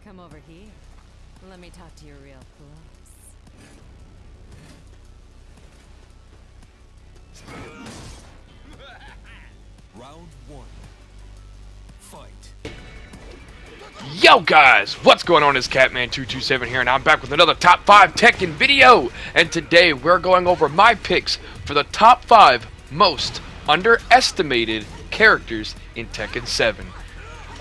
Come over here. Let me talk to you real close. Round one. Fight. Yo guys, what's going on? It's Catman227 here, and I'm back with another top 5 Tekken video. And today we're going over my picks for the top 5 most underestimated characters in Tekken 7.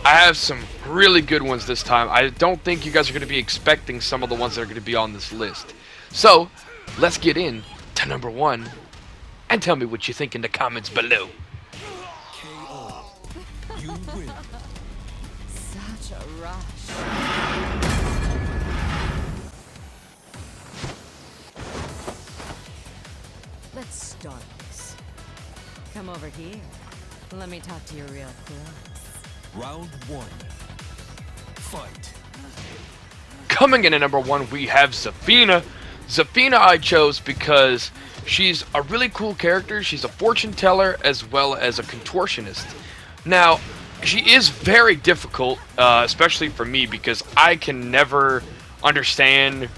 I have some really good ones this time. I don't think you guys are going to be expecting some of the ones that are going to be on this list. So, let's get in to number 1, and tell me what you think in the comments below. KO. You win. Such a rush. Let's start this. Come over here. Let me talk to you real close. Round one. Fight. Coming in at number 1, we have Zafina. Zafina I chose because she's a really cool character. She's a fortune teller as well as a contortionist. Now, she is very difficult, especially for me, because I can never understand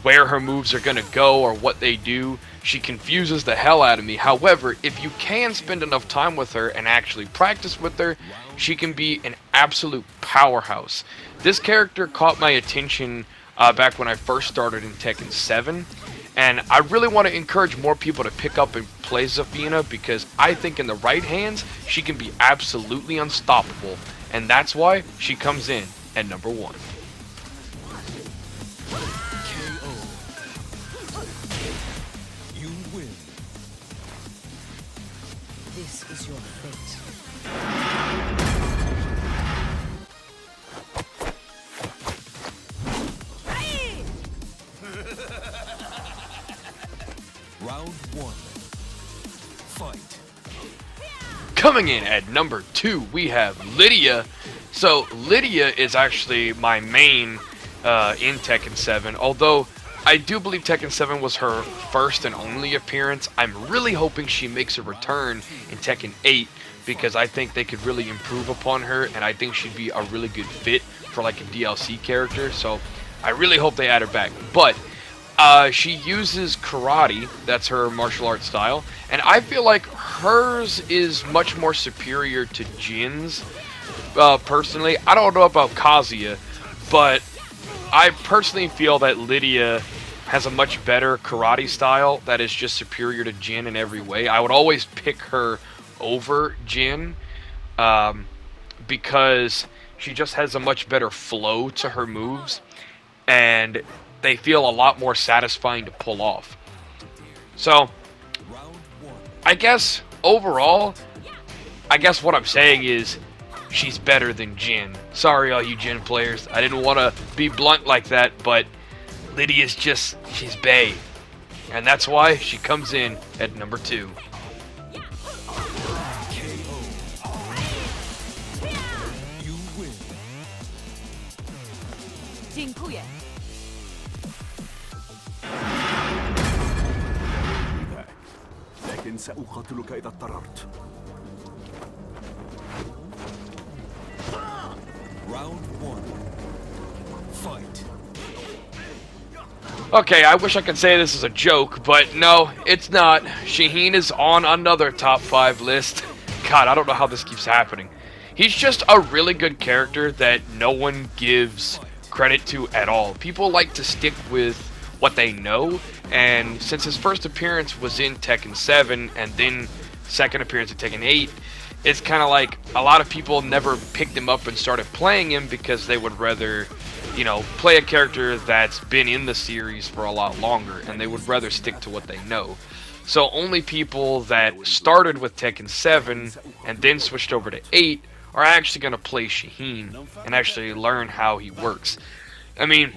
where her moves are going to go or what they do. She confuses the hell out of me. However, if you can spend enough time with her and actually practice with her, she can be an absolute powerhouse. This character caught my attention back when I first started in Tekken 7, and I really want to encourage more people to pick up and play Zafina, because I think in the right hands, she can be absolutely unstoppable, and that's why she comes in at number 1. You win. This is your fate. Round one. Fight. Coming in at number 2, we have Lydia. So Lydia is actually my main in Tekken 7, although I do believe Tekken 7 was her first and only appearance. I'm really hoping she makes a return in Tekken 8, because I think they could really improve upon her, and I think she'd be a really good fit for like a DLC character, so I really hope they add her back. But she uses karate, that's her martial arts style, and I feel like hers is much more superior to Jin's. Personally, I don't know about Kazuya, but I personally feel that Lydia has a much better karate style that is just superior to Jin in every way. I would always pick her over Jin, because she just has a much better flow to her moves, and they feel a lot more satisfying to pull off. So, I guess overall, what I'm saying is she's better than Jin. Sorry, all you Jin players. I didn't want to be blunt like that, but Lydia's just, she's bae. And that's why she comes in at number 2. You win. لكن سأقاتلك إذا اضطررت. Round one. Fight. Okay, I wish I could say this is a joke, but no, it's not. Shaheen is on another top 5 list. God, I don't know how this keeps happening. He's just a really good character that no one gives credit to at all. People like to stick with what they know, and since his first appearance was in Tekken 7 and then second appearance in Tekken 8, it's kind of like a lot of people never picked him up and started playing him because they would rather, you know, play a character that's been in the series for a lot longer, and they would rather stick to what they know. So only people that started with Tekken 7 and then switched over to 8 are actually going to play Shaheen and actually learn how he works. I mean,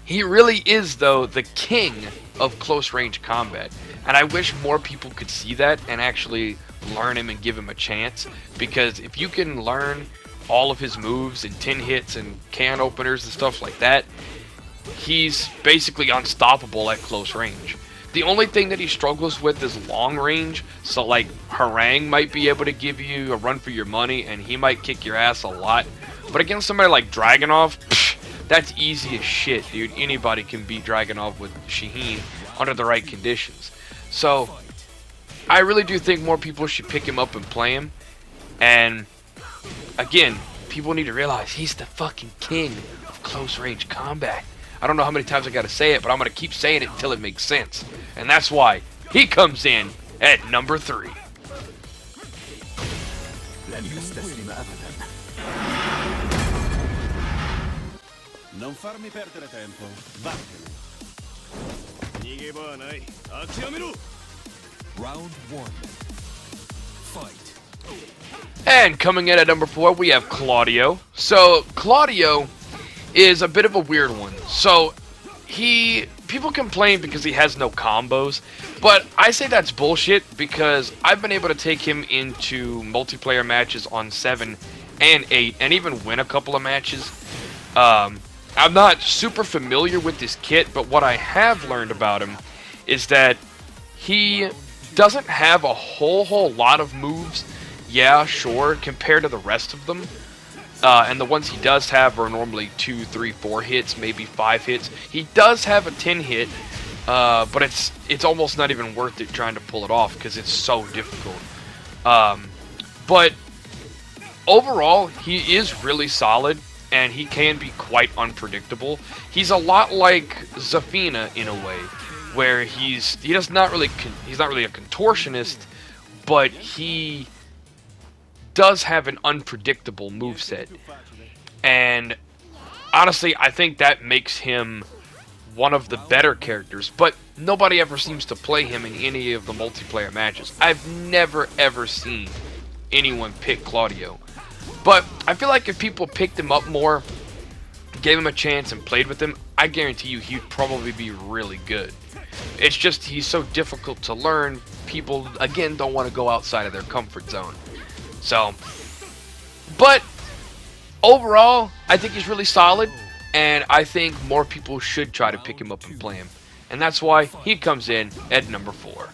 he really is, though, the king of close-range combat, and I wish more people could see that and actually learn him and give him a chance, because if you can learn all of his moves and 10 hits and can openers and stuff like that, he's basically unstoppable at close range. The only thing that he struggles with is long range. So like Harang might be able to give you a run for your money, and he might kick your ass a lot. But against somebody like Dragunov, that's easy as shit, dude. Anybody can beat Dragunov with Shaheen under the right conditions. So I really do think more people should pick him up and play him. And again, people need to realize he's the fucking king of close range combat. I don't know how many times I gotta say it, but I'm gonna keep saying it until it makes sense. And that's why he comes in at number 3. Non farmi perdere tempo. Vattene. Nigeboはない。諦めろ。 Round 1. Fight. And coming in at number 4, we have Claudio. So Claudio is a bit of a weird one. So people complain because he has no combos, but I say that's bullshit because I've been able to take him into multiplayer matches on 7 and 8 and even win a couple of matches. I'm not super familiar with this kit, but what I have learned about him is that he doesn't have a whole lot of moves. Yeah, sure, compared to the rest of them. And the ones he does have are normally 2, 3, 4 hits, maybe 5 hits. He does have a 10 hit, but it's almost not even worth it trying to pull it off because it's so difficult. But overall, he is really solid, and he can be quite unpredictable. He's a lot like Zafina in a way, where he's not really a contortionist, but he does have an unpredictable moveset. And honestly, I think that makes him one of the better characters, but nobody ever seems to play him in any of the multiplayer matches. I've never ever seen anyone pick Claudio. But I feel like if people picked him up more, gave him a chance and played with him, I guarantee you he'd probably be really good. It's just he's so difficult to learn, people, again, don't want to go outside of their comfort zone. So, but overall, I think he's really solid, and I think more people should try to pick him up and play him. And that's why he comes in at number 4.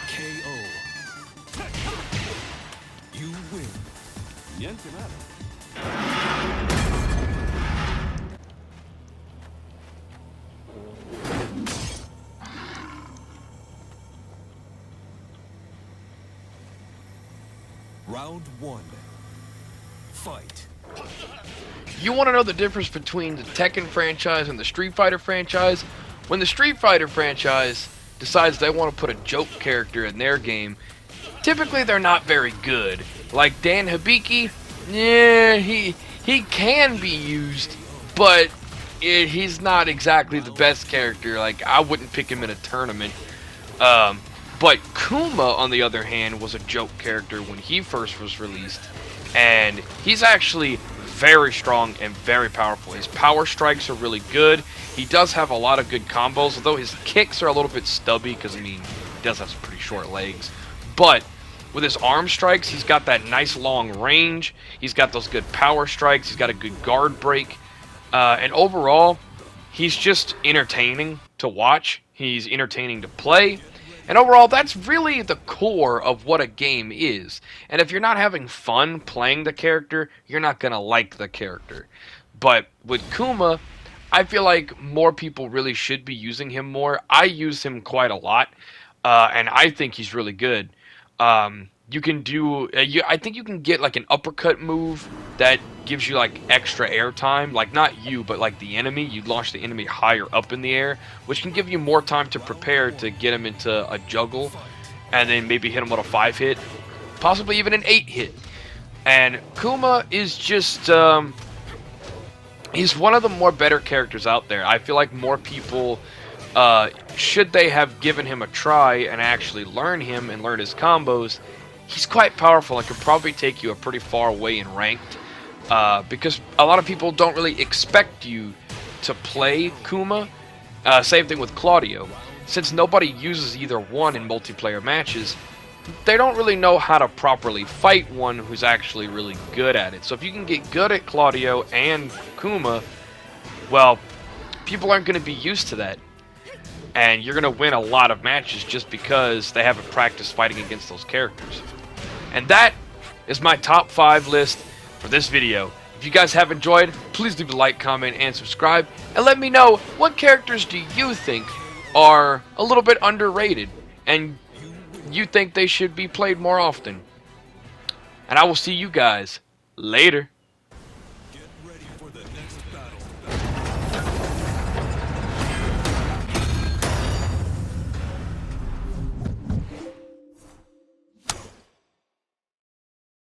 KO. You win. Niente male. Round 1. Fight. You want to know the difference between the Tekken franchise and the Street Fighter franchise? When the Street Fighter franchise decides they want to put a joke character in their game, typically they're not very good. Like Dan Hibiki, yeah, he can be used, but he's not exactly the best character. Like, I wouldn't pick him in a tournament. But Kuma, on the other hand, was a joke character when he first was released, and he's actually very strong and very powerful. His power strikes are really good. He does have a lot of good combos, although his kicks are a little bit stubby because, I mean, he does have some pretty short legs. But with his arm strikes, he's got that nice long range. He's got those good power strikes. He's got a good guard break. And overall, he's just entertaining to watch. He's entertaining to play. And overall, that's really the core of what a game is. And if you're not having fun playing the character, you're not going to like the character. But with Kuma, I feel like more people really should be using him more. I use him quite a lot, and I think he's really good. You can do, I think you can get like an uppercut move that gives you like extra air time. Like not you, but like the enemy. You launch the enemy higher up in the air, which can give you more time to prepare to get him into a juggle, and then maybe hit him with a 5 hit, possibly even an 8 hit. And Kuma is just, he's one of the more better characters out there. I feel like more people, should they have given him a try and actually learn him and learn his combos, he's quite powerful and could probably take you a pretty far way in ranked, because a lot of people don't really expect you to play Kuma. Same thing with Claudio. Since nobody uses either one in multiplayer matches, they don't really know how to properly fight one who's actually really good at it. So if you can get good at Claudio and Kuma, well, people aren't going to be used to that. And you're going to win a lot of matches just because they haven't practiced fighting against those characters. And that is my top 5 list for this video. If you guys have enjoyed, please leave a like, comment, and subscribe. And let me know, what characters do you think are a little bit underrated and you think they should be played more often? And I will see you guys later.